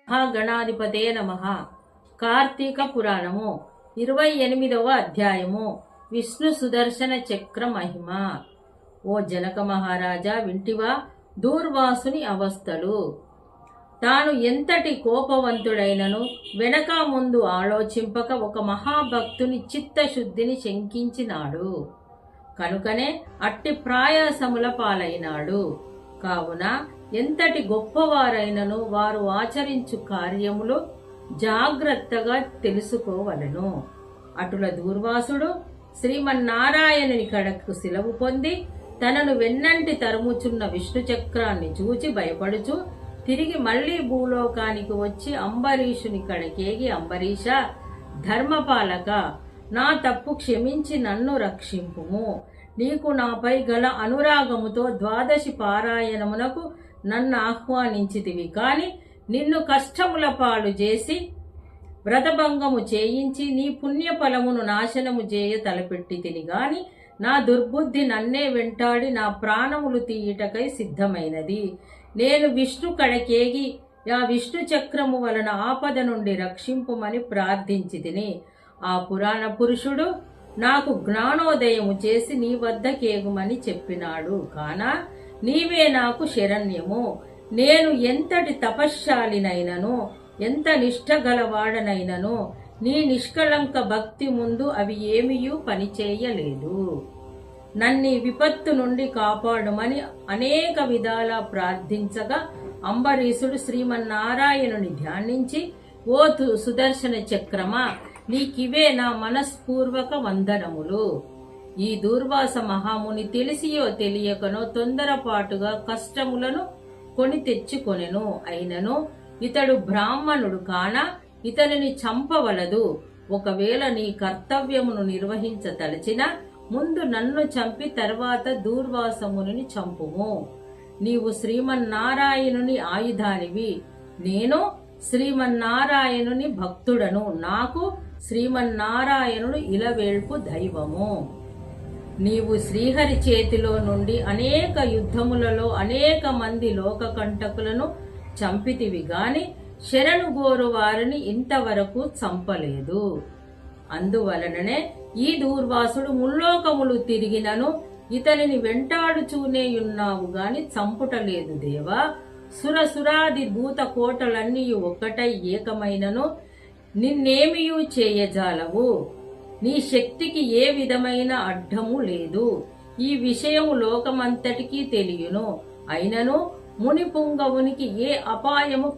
మహాగణాధిపతే నమః. కార్తీక పురాణము 28వ అధ్యాయము. విష్ణు సుదర్శన చక్ర మహిమ. ఓ జనక మహారాజా, వింటివా దూర్వాసుని అవస్థలు? తాను ఎంతటి కోపవంతుడైనను వెనక ముందు ఆలోచింపక ఒక మహాభక్తుని చిత్తశుద్ధిని శంకించినాడు. కనుకనే అట్టి ప్రాయాసముల పాలైనాడు. కావున ఎంతటి గొప్పవారైనను వారు ఆచరించు కార్యములు జాగ్రత్తగా తెలుసుకోవలను. అటుల దూర్వాసుడు శ్రీమన్నారాయణుని కడకు శిలవు పొంది తనను వెన్నంటి తరుముచున్న విష్ణు చక్రాన్ని చూచి భయపడుచు తిరిగి మళ్లీ భూలోకానికి వచ్చి అంబరీషుని కడకేగి, అంబరీష, ధర్మపాలక, నా తప్పు క్షమించి నన్ను రక్షింపుము. నీకు నాపై గల అనురాగముతో ద్వాదశి పారాయణమునకు నన్ను ఆహ్వానించితివి. కాని నిన్ను కష్టముల పాలు చేసి వ్రతభంగము చేయించి నీ పుణ్యఫలమును నాశనము చేయ తలపెట్టి తిని గాని నా దుర్బుద్ధి నన్నే వెంటాడి నా ప్రాణములు తీయుటకై సిద్ధమైనది. నేను విష్ణు కడకేగి ఆ విష్ణు చక్రము వలన ఆపద నుండి రక్షింపుమని ప్రార్థించి తిని ఆ పురాణ పురుషుడు నాకు జ్ఞానోదయము చేసి నీ వద్దకేగుమని చెప్పినాడు. కానా నీవే నాకు శరణ్యము. నేను ఎంతటి తపశ్శాలినైనను ఎంత నిష్ఠ గలవాడనైనను నీ నిష్కళంక భక్తి ముందు అవి ఏమీయూ పనిచేయలేదు. నన్ని విపత్తు నుండి కాపాడుమని అనేక విధాల ప్రార్థించగా అంబరీషుడు శ్రీమన్నారాయణుని ధ్యానించి, ఓ సుదర్శన చక్రమా, నీకివే నా మనస్పూర్వక వందనములు. ఈ దూర్వాస మహాముని తెలిసియో తెలియకనో తొందరపాటుగా కష్టములను కొని తెచ్చుకొనెను. అయినను ఇతడు బ్రాహ్మణుడు కాన ఇతనిని చంపవలదు. ఒకవేళ నీ కర్తవ్యమును నిర్వహించతలచిన ముందు నన్ను చంపి తర్వాత దూర్వాసముని చంపుము. నీవు శ్రీమన్నారాయణుని ఆయుధానివి, నేను శ్రీమన్నారాయణుని భక్తుడను. నాకు శ్రీమన్నారాయణుడు ఇలవేల్పు దైవము. నీవు శ్రీహరి చేతిలో నుండి అనేక యుద్ధములలో అనేక మంది లోకకంటకులను చంపితివి గాని శరణు గోరు వారిని ఇంతవరకు చంపలేదు. అందువలననే ఈ దూర్వాసుడు ముల్లోకములు తిరిగినను ఇతనిని వెంటాడుచూనేయున్నావు గాని చంపుటలేదు దేవా. సురసురాది భూత కోటలన్నీ ఒక్కటై ఏకమైనను నిన్నేమియూ చేయజాలవు. నీ శక్తికి ఏ విధమైన అడ్డము లేదు. ఈ విషయము లోకమంతటికీ తెలియను. అయినను ముని పుంగవునికి ఏ అపాయము